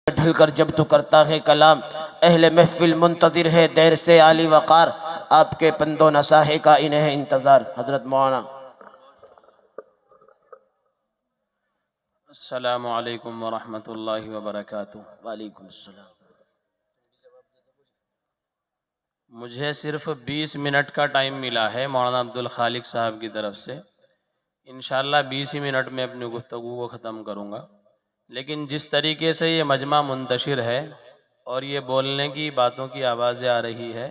ڈھل کر جب تو کرتا ہے کلام، اہل محفل منتظر ہے دیر سے عالی وقار، آپ کے پند و نصاحے کا انہیں ہے انتظار۔ حضرت مولانا۔ السلام علیکم ورحمۃ اللہ وبرکاتہ۔ وعلیکم السلام۔ مجھے صرف 20 منٹ کا ٹائم ملا ہے مولانا عبدالخالق صاحب کی طرف سے۔ انشاءاللہ 20 ہی منٹ میں اپنی گفتگو کو ختم کروں گا، لیکن جس طریقے سے یہ مجمع منتشر ہے اور یہ بولنے کی باتوں کی آوازیں آ رہی ہے،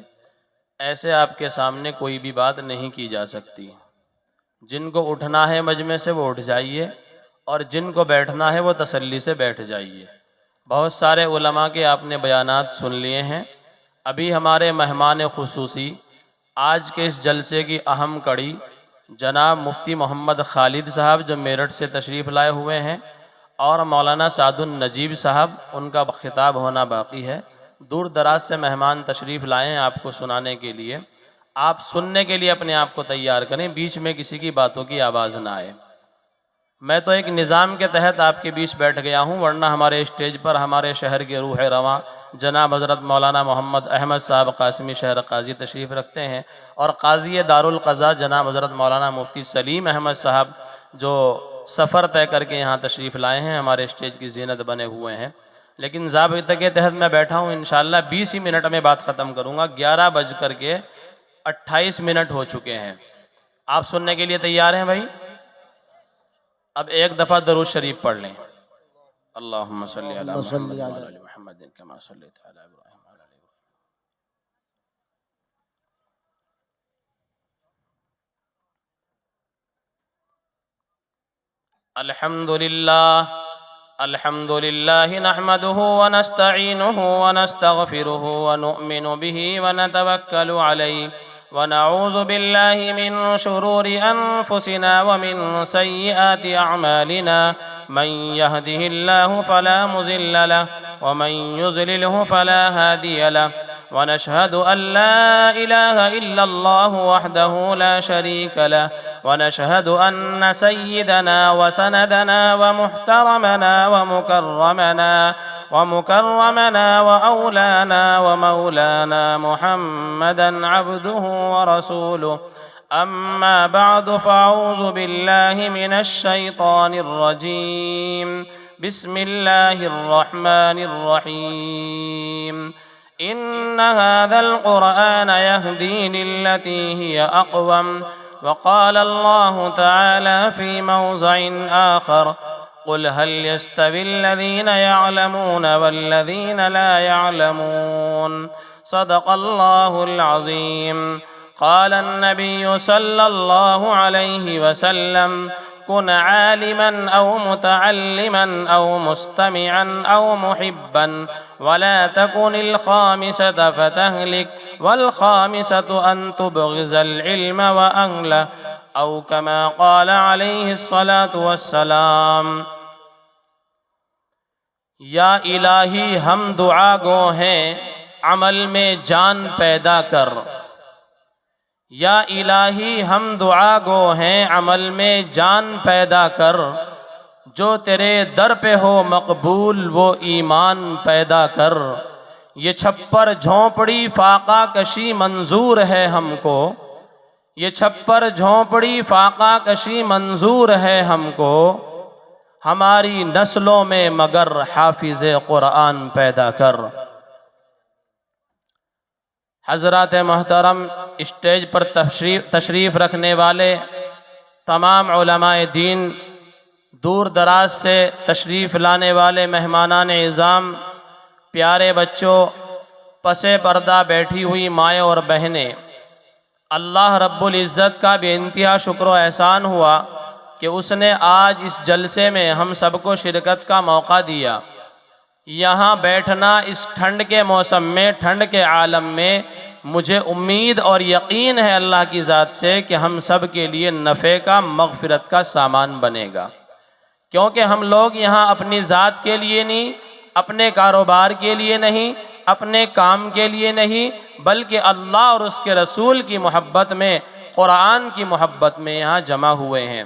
ایسے آپ کے سامنے کوئی بھی بات نہیں کی جا سکتی۔ جن کو اٹھنا ہے مجمع سے وہ اٹھ جائیے، اور جن کو بیٹھنا ہے وہ تسلی سے بیٹھ جائیے۔ بہت سارے علماء کے آپ نے بیانات سن لیے ہیں۔ ابھی ہمارے مہمان خصوصی آج کے اس جلسے کی اہم کڑی جناب مفتی محمد خالد صاحب جو میرٹھ سے تشریف لائے ہوئے ہیں، اور مولانا سعد النجیب صاحب، ان کا خطاب ہونا باقی ہے۔ دور دراز سے مہمان تشریف لائے ہیں آپ کو سنانے کے لیے۔ آپ سننے کے لیے اپنے آپ کو تیار کریں، بیچ میں کسی کی باتوں کی آواز نہ آئے۔ میں تو ایک نظام کے تحت آپ کے بیچ بیٹھ گیا ہوں، ورنہ ہمارے اسٹیج پر ہمارے شہر کے روح رواں جناب حضرت مولانا محمد احمد صاحب قاسمی شہر قاضی تشریف رکھتے ہیں، اور قاضی دارالقضاء جناب حضرت مولانا مفتی سلیم احمد صاحب جو سفر طے کر کے یہاں تشریف لائے ہیں، ہمارے اسٹیج کی زینت بنے ہوئے ہیں۔ لیکن ضابطے کے تحت میں بیٹھا ہوں، انشاءاللہ 20 ہی منٹ میں بات ختم کروں گا۔ 11:28 ہو چکے ہیں۔ آپ سننے کے لیے تیار ہیں بھائی؟ اب ایک دفعہ درود شریف پڑھ لیں۔ اللہم صلی علی محمد وعلی آل محمد کما صلیت علی ابراہیم وعلی آل ابراہیم۔ الحمد للہ نحمده ونستعینه ونستغفره ونؤمن به ونتوکل علیہ ونعوذ باللہ من شرور انفسنا ومن سیئات اعمالنا، من يهده الله فلا مضل له ومن يضلله فلا هادي له، ونشهد أن لا إله إلا الله وحده لا شريك له، ونشهد أن سيدنا وسندنا ومحترمنا ومكرمنا وأولانا ومولانا محمدا عبده ورسوله، أما بعد فأعوذ بالله من الشيطان الرجيم، بسم الله الرحمن الرحيم، إن هذا القرآن يهدي للتي هي أقوم، وقال الله تعالى في موضع آخر، قل هل يستوي الذين يعلمون والذين لا يعلمون، صدق الله العظيم۔ قال النبي صلى الله عليه وسلم، كن عالما أو متعلما أو مستمعا أو محبا، ولا تكن الخامسة فتهلك، والخامسة أن تبغض العلم وأهله، أو كما قال عليه الصلاة والسلام۔ یا الہی ہم دعا گو ہیں، عمل میں جان پیدا کر۔ یا الہی ہم دعا گو ہیں، عمل میں جان پیدا کر، جو تیرے در پہ ہو مقبول وہ ایمان پیدا کر۔ یہ چھپر جھونپڑی فاقہ کشی منظور ہے ہم کو، یہ چھپر جھونپڑی فاقہ کشی منظور ہے ہم کو، ہماری نسلوں میں مگر حافظ قرآن پیدا کر۔ حضرات محترم، اسٹیج پر تشریف رکھنے والے تمام علماء دین، دور دراز سے تشریف لانے والے مہمانان اعظام، پیارے بچوں، پس پردہ بیٹھی ہوئی مائیں اور بہنیں، اللہ رب العزت کا بے انتہا شکر و احسان ہوا کہ اس نے آج اس جلسے میں ہم سب کو شرکت کا موقع دیا۔ یہاں بیٹھنا اس ٹھنڈ کے موسم میں، ٹھنڈ کے عالم میں، مجھے امید اور یقین ہے اللہ کی ذات سے کہ ہم سب کے لیے نفع کا، مغفرت کا سامان بنے گا، کیونکہ ہم لوگ یہاں اپنی ذات کے لیے نہیں، اپنے کاروبار کے لیے نہیں، اپنے کام کے لیے نہیں، بلکہ اللہ اور اس کے رسول کی محبت میں، قرآن کی محبت میں یہاں جمع ہوئے ہیں۔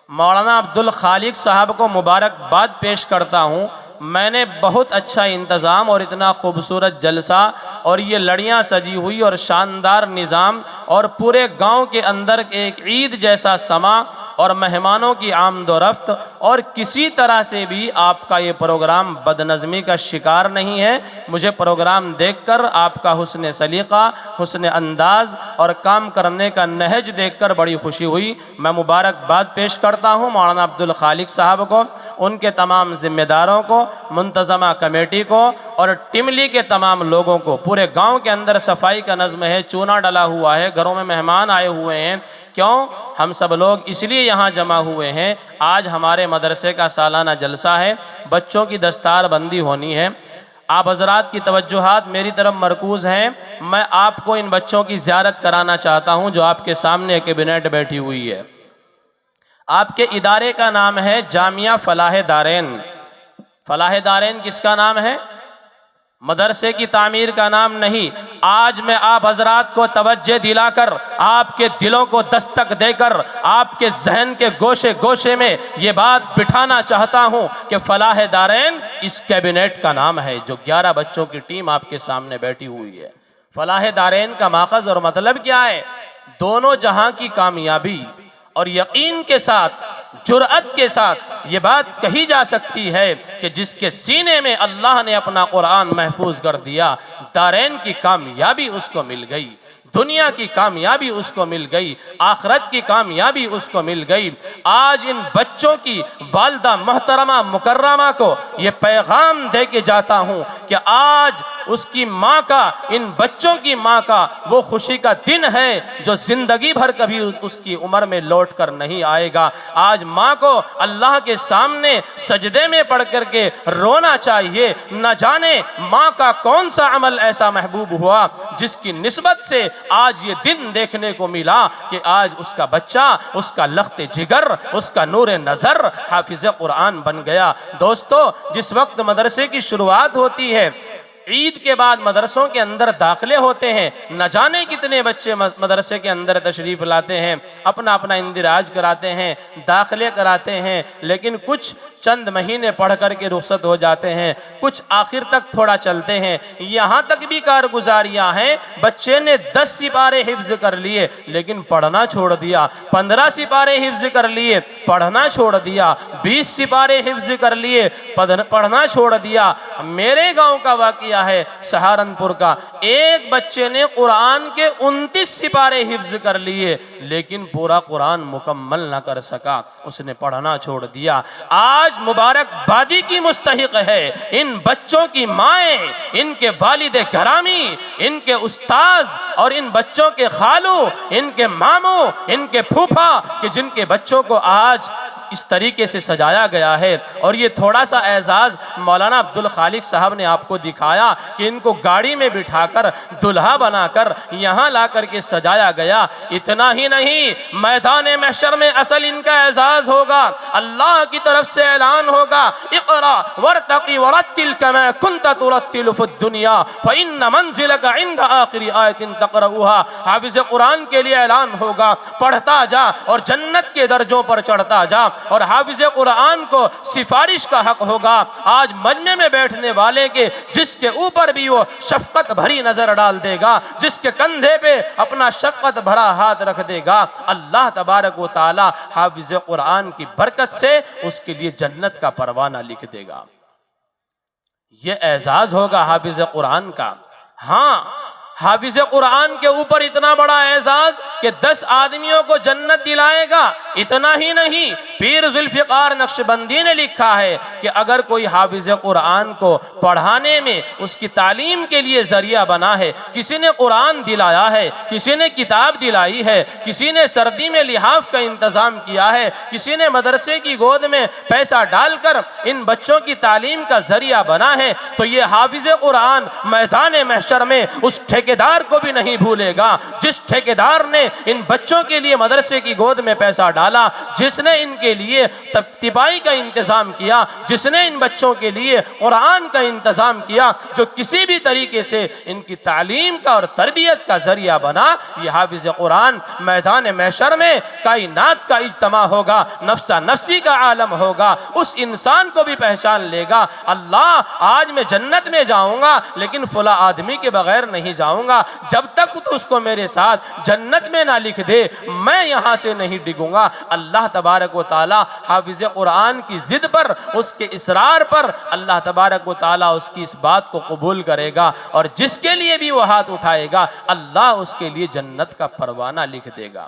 مولانا عبدالخالق صاحب کو مبارکباد پیش کرتا ہوں، میں نے بہت اچھا انتظام اور اتنا خوبصورت جلسہ اور یہ لڑیاں سجی ہوئی اور شاندار نظام اور پورے گاؤں کے اندر ایک عید جیسا سما اور مہمانوں کی آمد و رفت، اور کسی طرح سے بھی آپ کا یہ پروگرام بدنظمی کا شکار نہیں ہے۔ مجھے پروگرام دیکھ کر آپ کا حسن سلیقہ، حسن انداز اور کام کرنے کا نہج دیکھ کر بڑی خوشی ہوئی۔ میں مبارکباد پیش کرتا ہوں مولانا عبدالخالق صاحب کو، ان کے تمام ذمہ داروں کو، منتظمہ کمیٹی کو اور ٹملی کے تمام لوگوں کو۔ پورے گاؤں کے اندر صفائی کا نظم ہے، چونا ڈلا ہوا ہے، گھروں میں مہمان آئے ہوئے ہیں۔ کیوں؟ ہم سب لوگ اس لیے یہاں جمع ہوئے ہیں، آج ہمارے مدرسے کا سالانہ جلسہ ہے، بچوں کی دستار بندی ہونی ہے۔ آپ حضرات کی توجہات میری طرف مرکوز ہیں، میں آپ کو ان بچوں کی زیارت کرانا چاہتا ہوں جو آپ کے سامنے کیبنٹ بیٹھی ہوئی ہے۔ آپ کے ادارے کا نام ہے جامعہ فلاح دارین۔ فلاح دارین کس کا نام ہے؟ مدرسے کی تعمیر کا نام نہیں۔ آج میں آپ حضرات کو توجہ دلا کر، آپ کے دلوں کو دستک دے کر، آپ کے ذہن کے گوشے گوشے میں یہ بات بٹھانا چاہتا ہوں کہ فلاح دارین اس کیبنٹ کا نام ہے جو 11 بچوں کی ٹیم آپ کے سامنے بیٹھی ہوئی ہے۔ فلاح دارین کا ماخذ اور مطلب کیا ہے؟ دونوں جہاں کی کامیابی، اور یقین کے ساتھ، جرأت کے ساتھ یہ بات کہی جا سکتی ہے کہ جس کے سینے میں اللہ نے اپنا قرآن محفوظ کر دیا، دارین کی کامیابی اس کو مل گئی، دنیا کی کامیابی اس کو مل گئی، آخرت کی کامیابی اس کو مل گئی۔ آج ان بچوں کی والدہ محترمہ مکرمہ کو یہ پیغام دے کے جاتا ہوں کہ آج اس کی ماں کا، ان بچوں کی ماں کا وہ خوشی کا دن ہے جو زندگی بھر کبھی اس کی عمر میں لوٹ کر نہیں آئے گا۔ آج ماں کو اللہ کے سامنے سجدے میں پڑھ کر کے رونا چاہیے۔ نہ جانے ماں کا کون سا عمل ایسا محبوب ہوا جس کی نسبت سے آج یہ دن دیکھنے کو ملا کہ آج اس کا بچہ، اس کا لخت جگر، اس کا نور نظر حافظ قرآن بن گیا۔ دوستو، جس وقت مدرسے کی شروعات ہوتی ہے، عید کے بعد مدرسوں کے اندر داخلے ہوتے ہیں، نہ جانے کتنے بچے مدرسے کے اندر تشریف لاتے ہیں، اپنا اپنا اندراج کراتے ہیں، داخلے کراتے ہیں، لیکن کچھ چند مہینے پڑھ کر کے رخصت ہو جاتے ہیں، کچھ آخر تک تھوڑا چلتے ہیں۔ یہاں تک بھی کارگزاریاں ہیں، بچے نے 10 سپارے حفظ کر لیے لیکن پڑھنا چھوڑ دیا، 15 سپارے حفظ کر لیے پڑھنا چھوڑ دیا، 20 سپارے حفظ کر لیے پڑھنا چھوڑ دیا۔ میرے گاؤں کا واقعہ ہے، سہارنپور کا، ایک بچے نے قرآن کے 29 سپارے حفظ کر لیے لیکن پورا قرآن مکمل نہ کر سکا، اس نے پڑھنا چھوڑ دیا۔ آج مبارک بادی کی مستحق ہے ان بچوں کی مائیں، ان کے والد گرامی، ان کے استاذ اور ان بچوں کے خالو، ان کے ماموں، ان کے پھوپھا، کہ جن کے بچوں کو آج اس طریقے سے سجایا گیا ہے۔ اور یہ تھوڑا سا اعزاز مولانا عبدالخالق صاحب نے آپ کو دکھایا کہ ان کو گاڑی میں بٹھا کر دلہا بنا کر یہاں لا کر کے سجایا گیا۔ اتنا ہی نہیں، میدان محشر میں اصل ان کا اعزاز ہوگا، اللہ کی طرف سے اعلان ہوگا، اقرا ورتقی ورتل کما کنت ترتل فی الدنیا فإن منزلک عند آخر آیت تقرؤها۔ حافظ قرآن کے لیے اعلان ہوگا، پڑھتا جا اور جنت کے درجوں پر چڑھتا جا، اور حافظ قرآن کو سفارش کا حق ہوگا۔ آج مجمع میں بیٹھنے والے کے جس کے اوپر بھی وہ شفقت بھری نظر ڈال دے گا، جس کے کندھے پہ اپنا شفقت بھرا ہاتھ رکھ دے گا، اللہ تبارک و تعالی حافظ قرآن کی برکت سے اس کے لیے جنت کا پروانہ لکھ دے گا۔ یہ اعزاز ہوگا حافظ قرآن کا۔ ہاں، حافظ قرآن کے اوپر اتنا بڑا اعزاز کہ 10 آدمیوں کو جنت دلائے گا۔ اتنا ہی نہیں، پیر ذوالفقار نقشبندی نے لکھا ہے کہ اگر کوئی حافظ قرآن کو پڑھانے میں اس کی تعلیم کے لیے ذریعہ بنا ہے، کسی نے قرآن دلایا ہے، کسی نے کتاب دلائی ہے، کسی نے سردی میں لحاف کا انتظام کیا ہے، کسی نے مدرسے کی گود میں پیسہ ڈال کر ان بچوں کی تعلیم کا ذریعہ بنا ہے، تو یہ حافظ قرآن میدان محشر میں اس ٹھیکیدار کو بھی نہیں بھولے گا جس ٹھیکیدار نے ان بچوں کے لیے مدرسے کی گود میں پیسہ ڈالا، جس نے ان کے لیے طبائی کا انتظام کیا، جس نے ان بچوں کے لیے قرآن کا انتظام کیا، جو کسی بھی طریقے سے ان کی تعلیم کا اور تربیت کا ذریعہ بنا، یہ حافظ قرآن میدان محشر میں کائنات کا اجتماع ہوگا، نفسا نفسی کا عالم ہوگا، اس انسان کو بھی پہچان لے گا، اللہ آج میں جنت میں جاؤں گا لیکن فلاں آدمی کے بغیر نہیں جاؤں گا، جب تک تو اس کو میرے ساتھ جنت میں نہ لکھ دے میں یہاں سے نہیں ڈگوں گا۔ اللہ تبارک و تعالی حافظ قرآن کی ضد پر، اس کے اصرار پر اللہ تبارک و تعالی اس کی اس بات کو قبول کرے گا، اور جس کے لیے بھی وہ ہاتھ اٹھائے گا اللہ اس کے لیے جنت کا پروانہ لکھ دے گا۔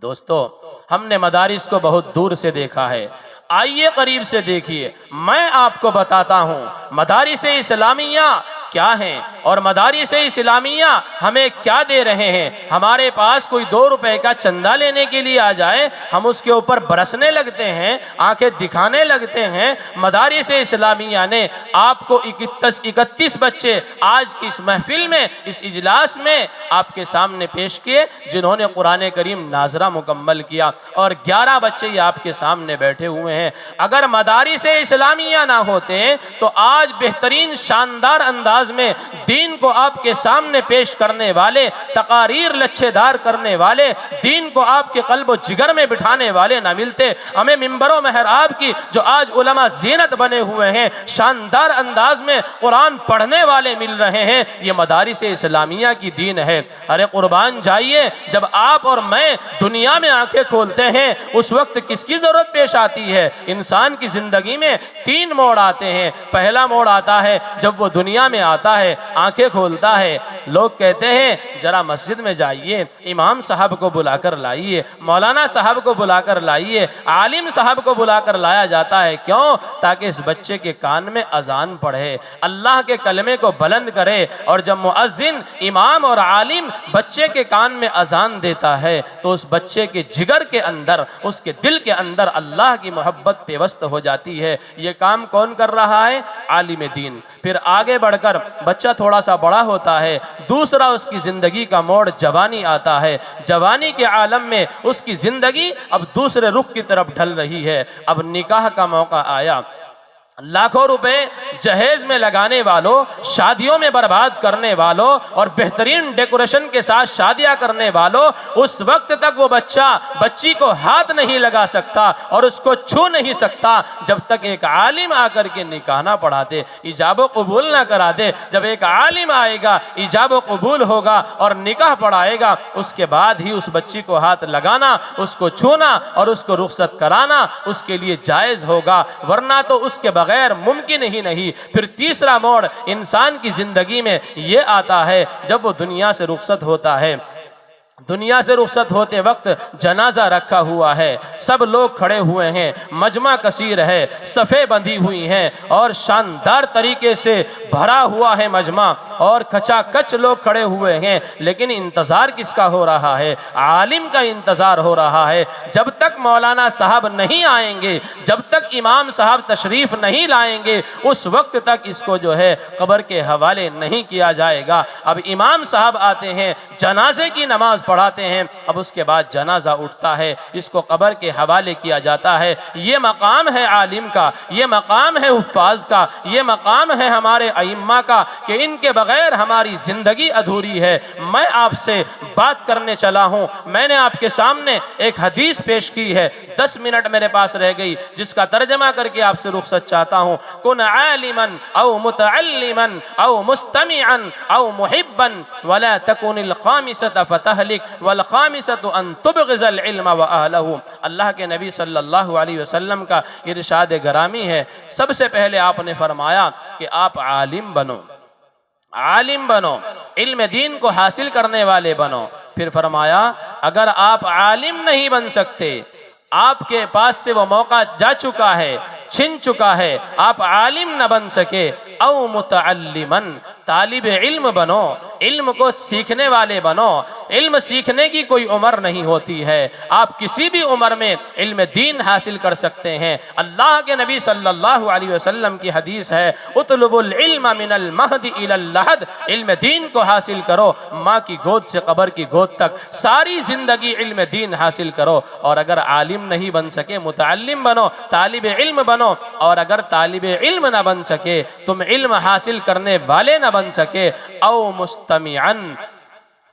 دوستو، ہم نے مدارس کو بہت دور سے دیکھا ہے، آئیے قریب سے دیکھیے۔ میں آپ کو بتاتا ہوں مدارس اسلامیہ کیا ہیں اور مدارس اسلامیہ ہمیں کیا دے رہے ہیں۔ ہمارے پاس کوئی 2 روپے کا چندہ لینے کے لیے آ جائے، ہم اس کے اوپر برسنے لگتے ہیں، آنکھیں دکھانے لگتے ہیں۔ مدارس اسلامیہ نے آپ کو 31 بچے آج کی اس محفل میں، اس اجلاس میں آپ کے سامنے پیش کیے، جنہوں نے قرآن کریم ناظرہ مکمل کیا، اور 11 بچے یہ آپ کے سامنے بیٹھے ہوئے ہیں۔ اگر مدارس اسلامیہ نہ ہوتے تو آج بہترین شاندار انداز میں دین کو آپ کے سامنے پیش کرنے والے، تقاریر لچھے دار کرنے والے، دین کو آپ کے قلب و جگر میں بٹھانے والے نہ ملتے۔ ہمیں منبر و محراب کی جو آج علماء زینت بنے ہوئے ہیں، شاندار انداز میں قرآن پڑھنے والے مل رہے ہیں، یہ مدارس اسلامیہ کی دین ہے۔ ارے قربان جائیے، جب آپ اور میں دنیا میں آنکھیں کھولتے ہیں اس وقت کس کی ضرورت پیش آتی ہے؟ انسان کی زندگی میں 3 موڑ آتے ہیں۔ پہلا موڑ آتا ہے جب وہ دنیا میں آتا ہے، آنکھیں کھولتا ہے، لوگ کہتے ہیں ذرا مسجد میں جائیے، امام صاحب کو بلا کر لائیے، مولانا صاحب کو بلا کر لائیے، عالم صاحب کو بلا کر لایا جاتا ہے۔ کیوں؟ تاکہ اس بچے کے کان میں اذان پڑھے، اللہ کے کلمے کو بلند کرے، اور جب مؤذن، امام اور عالم بچے کے کان میں اذان دیتا ہے تو اس بچے کے جگر کے اندر، اس کے دل کے اندر اللہ کی محبت پیوست ہو جاتی ہے۔ یہ کام کون کر رہا ہے؟ عالم دین۔ پھر آگے بڑھ کر بچہ تھوڑا سا بڑا ہوتا ہے، دوسرا اس کی زندگی کا موڑ جوانی آتا ہے۔ جوانی کے عالم میں اس کی زندگی اب دوسرے رخ کی طرف ڈھل رہی ہے۔ اب نکاح کا موقع آیا، لاکھوں روپے جہیز میں لگانے والوں، شادیوں میں برباد کرنے والوں اور بہترین ڈیکوریشن کے ساتھ شادیاں کرنے والوں، اس وقت تک وہ بچی کو ہاتھ نہیں لگا سکتا اور اس کو چھو نہیں سکتا جب تک ایک عالم آ کر کے نکاح نہ پڑھا دے، ایجاب و قبول نہ کرا دے۔ جب ایک عالم آئے گا، ایجاب و قبول ہوگا اور نکاح پڑھائے گا، اس کے بعد ہی اس بچی کو ہاتھ لگانا، اس کو چھونا اور اس کو رخصت کرانا اس کے لیے جائز ہوگا، ورنہ تو اس کے بغیر ممکن ہی نہیں۔ پھر تیسرا موڑ انسان کی زندگی میں یہ آتا ہے جب وہ دنیا سے رخصت ہوتا ہے۔ دنیا سے رخصت ہوتے وقت جنازہ رکھا ہوا ہے، سب لوگ کھڑے ہوئے ہیں، مجمع کثیر ہے، صفیں بندھی ہوئی ہیں اور شاندار طریقے سے بھرا ہوا ہے مجمع، اور کچا کچ لوگ کھڑے ہوئے ہیں، لیکن انتظار کس کا ہو رہا ہے؟ عالم کا انتظار ہو رہا ہے۔ جب تک مولانا صاحب نہیں آئیں گے، جب تک امام صاحب تشریف نہیں لائیں گے، اس وقت تک اس کو جو ہے قبر کے حوالے نہیں کیا جائے گا۔ اب امام صاحب آتے ہیں، جنازے کی نماز پڑھاتے ہیں، اب اس کے بعد جنازہ اٹھتا ہے، اس کو قبر کے حوالے کیا جاتا ہے۔ یہ مقام ہے عالم کا، یہ مقام ہے حفاظ کا، یہ مقام ہے ہمارے ائمہ کا کہ ان کے بغیر ہماری زندگی ادھوری ہے۔ میں آپ سے بات کرنے چلا ہوں، میں نے آپ کے سامنے ایک حدیث پیش کی ہے، 10 منٹ میرے پاس رہ گئی، جس کا ترجمہ کر کے آپ سے رخصت چاہتا ہوں۔ کن عالما او متعلما او مستمعا او محبا ولا تكن الخامسة فتهلك والخامسة ان تبغض العلم واهله۔ اللہ کے نبی صلی اللہ علیہ وسلم کا ارشاد گرامی ہے، سب سے پہلے آپ نے فرمایا کہ آپ عالم بنو، عالم بنو، علم دین کو حاصل کرنے والے بنو۔ پھر فرمایا اگر آپ عالم نہیں بن سکتے، آپ کے پاس سے وہ موقع جا چکا ہے، چھن چکا ہے، آپ عالم نہ بن سکے، او متعلما، طالب علم بنو، علم کو سیکھنے والے بنو۔ علم سیکھنے کی کوئی عمر نہیں ہوتی ہے، آپ کسی بھی عمر میں علم دین حاصل کر سکتے ہیں۔ اللہ کے نبی صلی اللہ علیہ وسلم کی حدیث ہے، اطلب العلم من المہد الی اللحد، علم دین کو حاصل کرو، ماں کی گود سے قبر کی گود تک ساری زندگی علم دین حاصل کرو۔ اور اگر عالم نہیں بن سکے متعلم بنو، طالب علم بنو، اور اگر طالب علم نہ بن سکے، تم علم حاصل کرنے والے نہ بن سکے، او مستمعن،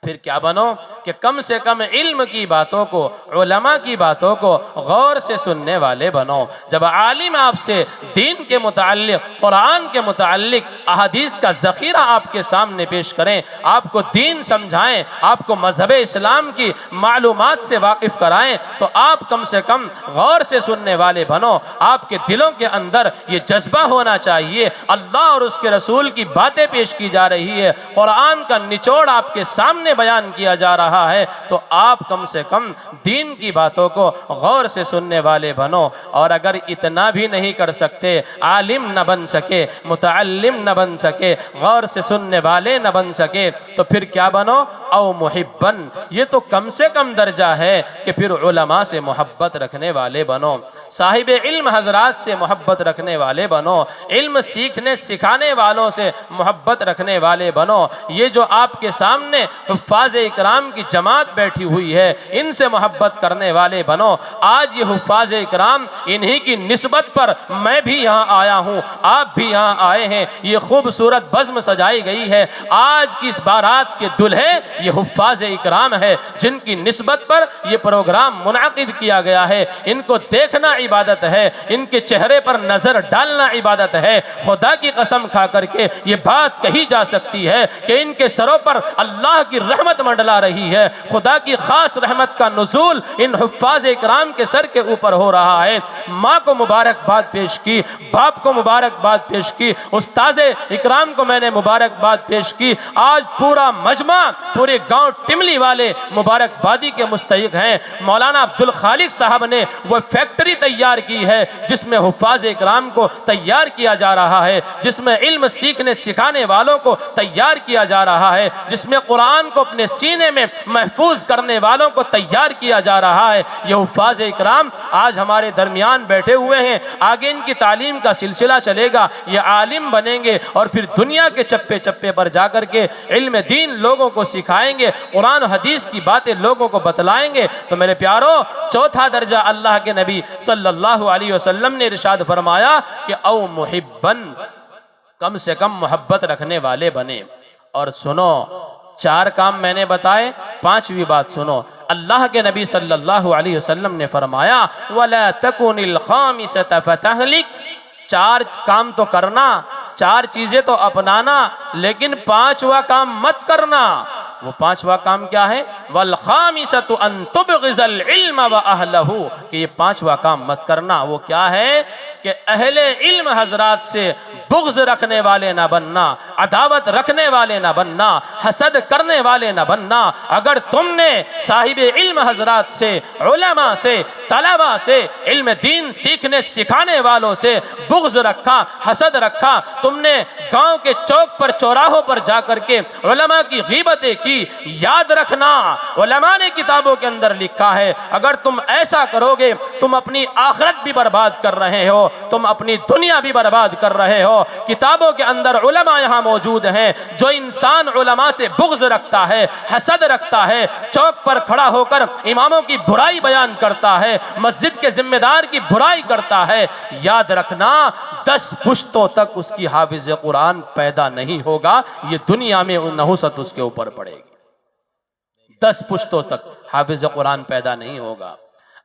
پھر کیا بنو کہ کم سے کم علم کی باتوں کو، علماء کی باتوں کو غور سے سننے والے بنو۔ جب عالم آپ سے دین کے متعلق، قرآن کے متعلق احادیث کا ذخیرہ آپ کے سامنے پیش کریں، آپ کو دین سمجھائیں، آپ کو مذہب اسلام کی معلومات سے واقف کرائیں، تو آپ کم سے کم غور سے سننے والے بنو۔ آپ کے دلوں کے اندر یہ جذبہ ہونا چاہیے، اللہ اور اس کے رسول کی باتیں پیش کی جا رہی ہے، قرآن کا نچوڑ آپ کے سامنے بیان کیا جا رہا ہے، تو آپ کم سے کم دین کی باتوں کو غور سے سننے والے بنو۔ اور اگر اتنا بھی نہیں کر سکتے، عالم نہ بن سکے، متعلم نہ بن سکے، غور سے سننے والے نہ بن سکے، تو پھر کیا بنو؟ او محبن، یہ تو کم سے کم درجہ ہے کہ پھر علماء سے محبت رکھنے والے بنو، صاحب علم حضرات سے محبت رکھنے والے بنو، علم سیکھنے سکھانے والوں سے محبت رکھنے والے بنو۔ یہ جو آپ کے سامنے حفاظ اکرام کی جماعت بیٹھی ہوئی ہے، ان سے محبت کرنے والے بنو۔ آج یہ حفاظ اکرام، انہی کی نسبت پر میں بھی یہاں آیا ہوں، آپ بھی یہاں آئے ہیں، یہ خوبصورت بزم سجائی گئی ہے۔ آج کی اس بارات کے دلہے یہ حفاظ اکرام ہے، جن کی نسبت پر یہ پروگرام منعقد کیا گیا ہے۔ ان کو دیکھنا عبادت ہے، ان کے چہرے پر نظر ڈالنا عبادت ہے۔ خدا کی قسم کھا کر کے یہ بات کہی جا سکتی ہے کہ ان کے سروں پر اللہ کی رحمت منڈلا رہی ہے، خدا کی خاص رحمت کا نزول ان حفاظ اکرام کے سر کے اوپر ہو رہا ہے۔ ماں کو مبارکباد پیش کی، باپ کو مبارکباد پیش کی، استاذ اکرام کو میں نے مبارکباد پیش کی۔ آج پورا مجمع، پورے گاؤں ٹملی والے مبارکبادی کے مستحق ہیں۔ مولانا عبدالخالق صاحب نے وہ فیکٹری تیار کی ہے جس میں حفاظ اکرام کو تیار کیا جا رہا ہے، جس میں علم سیکھنے سکھانے والوں کو تیار کیا جا رہا ہے، جس میں قرآن کو اپنے سینے میں محفوظ کرنے والوں کو تیار کیا جا رہا ہے۔ یہ حفاظ اکرام آج ہمارے درمیان بیٹھے ہوئے ہیں، آگے ان کی تعلیم کا سلسلہ چلے گا، یہ عالم بنیں گے اور پھر دنیا کے چپے چپے پر جا کر کے علم دین لوگوں کو سکھائیں گے، قرآن و حدیث کی باتیں لوگوں کو بتلائیں گے۔ تو میرے پیارو، چوتھا درجہ اللہ کے نبی صلی اللہ علیہ وسلم نے ارشاد فرمایا کہ او محبن، کم سے کم محبت رکھنے والے بنے۔ اور سنو، 4 کام میں نے بتائے، 5ویں بات سنو۔ اللہ کے نبی صلی اللہ علیہ وسلم نے فرمایا وَلَا تَكُنِ الْخَامِسَةَ فَتَهْلِكَ، 4 کام تو کرنا، 4 چیزیں تو اپنانا، لیکن 5واں کام مت کرنا۔ وہ 5واں کام کیا ہے؟ وَالْخَامِسَةُ أَن تُبْغِضَ الْعِلْمَ وَأَهْلَهُ، کہ یہ 5واں کام مت کرنا۔ وہ کیا ہے؟ کہ اہل علم حضرات سے بغض رکھنے والے نہ بننا، عداوت رکھنے والے نہ بننا، حسد کرنے والے نہ بننا۔ اگر تم نے صاحب علم حضرات سے، علماء سے، طلباء سے، علم دین سیکھنے سکھانے والوں سے بغض رکھا، حسد رکھا، تم نے گاؤں کے چوک پر چوراہوں پر جا کر کے علماء کی غیبتیں کی، یاد رکھنا علماء نے کتابوں کے اندر لکھا ہے، اگر تم ایسا کرو گے تم اپنی آخرت بھی برباد کر رہے ہو، تم اپنی دنیا بھی برباد کر رہے ہو۔ کتابوں کے اندر علماء یہاں موجود ہیں۔ جو انسان علماء سے بغض رکھتا ہے، حسد رکھتا ہے، چوک پر کھڑا ہو کر اماموں کی برائی بیان کرتا ہے، مسجد کے ذمہ دار کی برائی کرتا ہے، یاد رکھنا 10 پشتوں تک اس کی حافظ قرآن پیدا نہیں ہوگا، یہ دنیا میں نحوست اس کے اوپر پڑے گی۔ 10 پشتوں تک حافظ قرآن پیدا نہیں ہوگا۔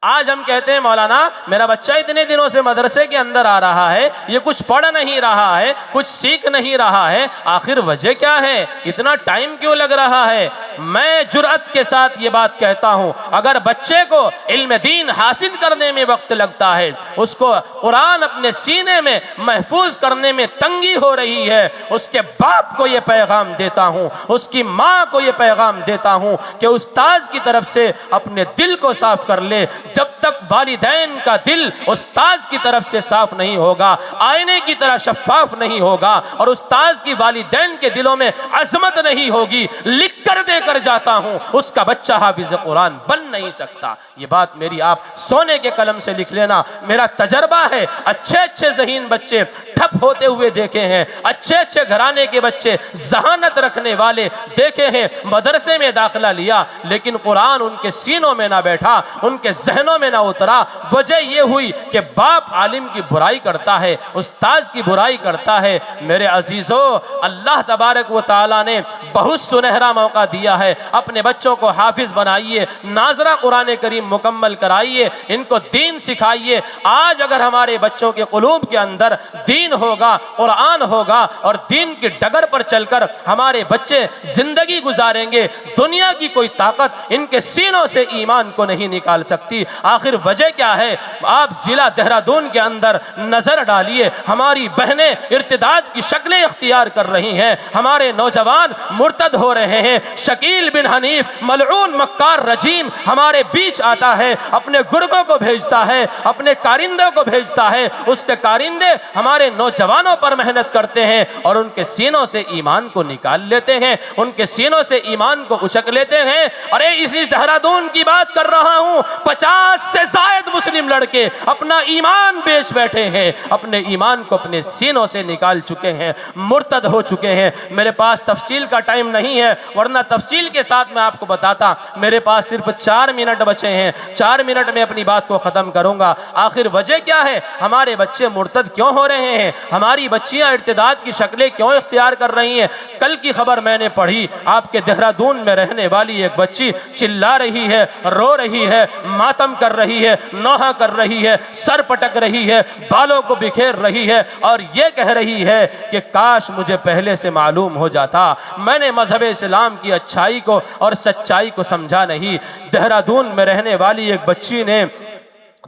آج ہم کہتے ہیں مولانا میرا بچہ اتنے دنوں سے مدرسے کے اندر آ رہا ہے، یہ کچھ پڑھ نہیں رہا ہے، کچھ سیکھ نہیں رہا ہے، آخر وجہ کیا ہے؟ اتنا ٹائم کیوں لگ رہا ہے؟ میں جرأت کے ساتھ یہ بات کہتا ہوں، اگر بچے کو علم دین حاصل کرنے میں وقت لگتا ہے، اس کو قرآن اپنے سینے میں محفوظ کرنے میں تنگی ہو رہی ہے، اس کے باپ کو یہ پیغام دیتا ہوں، اس کی ماں کو یہ پیغام دیتا ہوں کہ استاذ کی طرف سے اپنے دل کو صاف کر لے، جب تک والدین کا دل استاذ کی طرف سے صاف نہیں ہوگا، آئینے کی طرح شفاف نہیں ہوگا، اور استاذ کی والدین کے دلوں میں عظمت نہیں ہوگی، لکھ کر دے کر جاتا ہوں، اس کا بچہ حافظ قرآن بن نہیں سکتا۔ یہ بات میری آپ سونے کے قلم سے لکھ لینا، میرا تجربہ ہے۔ اچھے اچھے ذہین بچے ٹھپ ہوتے ہوئے دیکھے ہیں، اچھے اچھے گھرانے کے بچے ذہانت رکھنے والے دیکھے ہیں، مدرسے میں داخلہ لیا لیکن قرآن ان کے سینوں میں نہ بیٹھا، ان کے ذہنوں میں نہ اترا۔ وجہ یہ ہوئی کہ باپ عالم کی برائی کرتا ہے، استاذ کی برائی کرتا ہے۔ میرے عزیزو، اللہ تبارک و تعالیٰ نے بہت سنہرا موقع دیا ہے، اپنے بچوں کو حافظ بنائیے، ناظرہ قرآن کریم مکمل کرائیے، ان کو دین سکھائیے۔ آج اگر ہمارے بچوں کے قلوب کے اندر دین ہوگا، قرآن ہوگا، اور دین کی ڈگر پر چل کر ہمارے بچے زندگی گزاریں گے، دنیا کی کوئی طاقت ان کے سینوں سے ایمان کو نہیں نکال سکتی۔ آخر وجہ کیا ہے؟ آپ ضلع دہرادون کے اندر نظر ڈالیے، ہماری بہنیں ارتداد کی شکلیں اختیار کر رہی ہیں، ہمارے نوجوان مرتد ہو رہے ہیں۔ شکیل بن حنیف ملعون مکار رجیم ہمارے بیچ آتا ہے، اپنے گرگوں کو بھیجتا ہے، اپنے کارندوں کو بھیجتا ہے، اس کے کارندے ہمارے نوجوانوں پر محنت کرتے ہیں اور ان کے سینوں سے ایمان کو نکال لیتے ہیں، ان کے سینوں سے ایمان کو اچک لیتے ہیں۔ ارے اس دہرادون کی بات کر رہا ہوں، 50 سے زائد مسلم لڑکے اپنا ایمان بیچ بیٹھے ہیں، اپنے ایمان کو اپنے سینوں سے نکال چکے ہیں، مرتد ہو چکے ہیں۔ میرے پاس تفصیل کا ٹائم نہیں ہے، ورنہ تفصیل کے ساتھ میں آپ کو بتاتا۔ میرے پاس صرف 4 منٹ بچے ہیں، 4 منٹ میں اپنی بات کو ختم کروں گا۔ آخر وجہ کیا ہے؟ ہمارے بچے مرتد کیوں ہو رہے ہیں؟ ہماری بچیاں ارتداد کی شکلیں کیوں اختیار کر رہی ہیں؟ کل کی خبر میں نے پڑھی، آپ کے دہرادون میں رہنے والی ایک بچی چلا رہی ہے، رو رہی ہے، ماتم کر رہی ہے، نوحہ کر رہی ہے، سر پٹک رہی ہے، بالوں کو بکھیر رہی ہے، اور یہ کہہ رہی ہے کہ کاش مجھے پہلے سے معلوم ہو جاتا، میں نے مذہب اسلام کی اچھائی کو اور سچائی کو سمجھا نہیں۔ دہرادون میں رہنے والی ایک بچی نے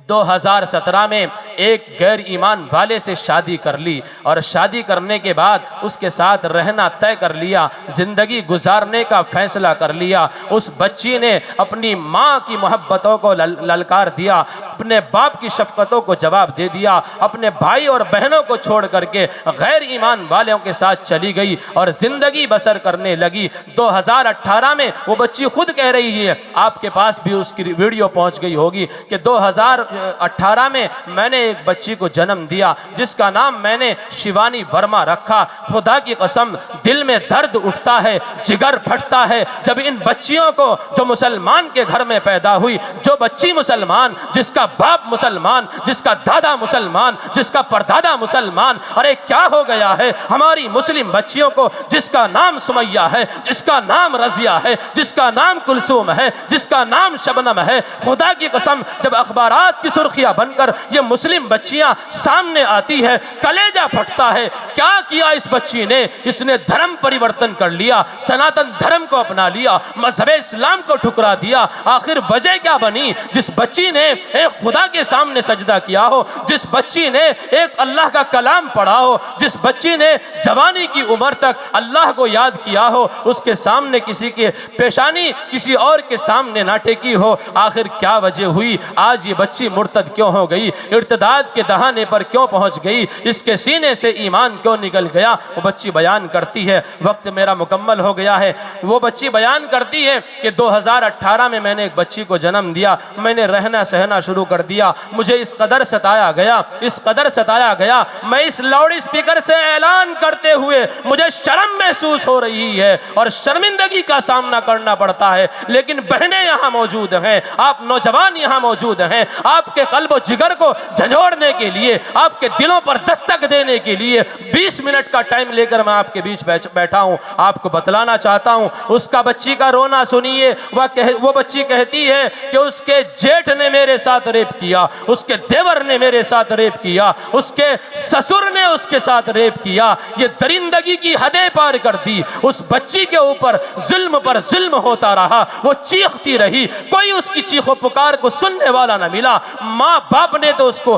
2017 میں ایک غیر ایمان والے سے شادی کر لی، اور شادی کرنے کے بعد اس کے ساتھ رہنا طے کر لیا، زندگی گزارنے کا فیصلہ کر لیا۔ اس بچی نے اپنی ماں کی محبتوں کو للکار دیا، اپنے باپ کی شفقتوں کو جواب دے دیا، اپنے بھائی اور بہنوں کو چھوڑ کر کے غیر ایمان والوں کے ساتھ چلی گئی اور زندگی بسر کرنے لگی۔ 2018 میں وہ بچی خود کہہ رہی ہے، آپ کے پاس بھی اس کی ویڈیو پہنچ گئی ہوگی، کہ 2018 میں میں نے ایک بچی کو جنم دیا جس کا نام میں نے شیوانی ورما رکھا۔ خدا کی قسم دل میں درد اٹھتا ہے، جگر پھٹتا ہے جب ان بچیوں کو، جو مسلمان کے گھر میں پیدا ہوئی، جو بچی مسلمان، جس کا باپ مسلمان، جس کا دادا مسلمان، جس کا پردادا مسلمان، ارے کیا ہو گیا ہے ہماری مسلم بچیوں کو، جس کا نام سمیہ ہے، جس کا نام رضیہ ہے، جس کا نام کلثوم ہے، جس کا نام شبنم ہے۔ خدا کی قسم جب اخبارات کی سرخیاں بن کر یہ مسلم بچیاں سامنے آتی ہے، کلیجہ پھٹتا ہے۔ کیا کیا اس بچی نے؟ اس نے دھرم پریورتن کر لیا، سناتن دھرم کو اپنا لیا، مذہب اسلام کو ٹھکرا دیا۔ آخر وجہ کیا بنی؟ جس بچی نے ایک خدا کے سامنے سجدہ کیا ہو، جس بچی نے ایک اللہ کا کلام پڑھا ہو، جس بچی نے جوانی کی عمر تک اللہ کو یاد کیا ہو، اس کے سامنے کسی کے پیشانی کسی اور کے سامنے نہ ٹیکی ہو۔ آخر کیا وجہ ہوئی؟ آج یہ بچی مرتد کیوں ہو گئی؟ ارتداد کے دہانے پر کیوں پہنچ گئی؟ اس کے سینے سے ایمان کیوں نکل گیا؟ وہ بچی بیان کرتی ہے، وقت میرا مکمل ہو گیا ہے۔ وہ بچی بیان کرتی ہے کہ 2018 میں نے ایک بچی کو جنم دیا، میں نے رہنا سہنا شروع کر دیا، مجھے اس قدر ستایا گیا، اس قدر ستایا گیا، میں اس لاؤڈ اسپیکر سے اعلان کرتے ہوئے مجھے شرم محسوس ہو رہی ہے اور شرمندگی کا سامنا کرنا پڑتا ہے۔ لیکن بہنیں یہاں موجود ہیں، آپ نوجوان یہاں موجود ہیں، آپ کے قلب و جگر کو جھنجھوڑنے کے لیے، آپ کے دلوں پر دستک دینے کے لیے 20 منٹ کا ٹائم لے کر میں آپ کے بیچ بیٹھا ہوں۔ آپ کو بتلانا چاہتا ہوں، اس کا بچی کا رونا سنیے۔ وہ بچی کہتی ہے کہ اس کے جیٹھ نے میرے ساتھ ریپ کیا، اس کے دیور نے میرے ساتھ ریپ کیا، اس کے سسر نے اس کے ساتھ ریپ کیا، یہ درندگی کی حدیں پار کر دی۔ اس بچی کے اوپر ظلم پر ظلم ہوتا رہا، وہ چیختی رہی، کوئی اس کی چیخ و پکار کو سننے والا نہ ملا۔ ماں باپ نے تو اس کو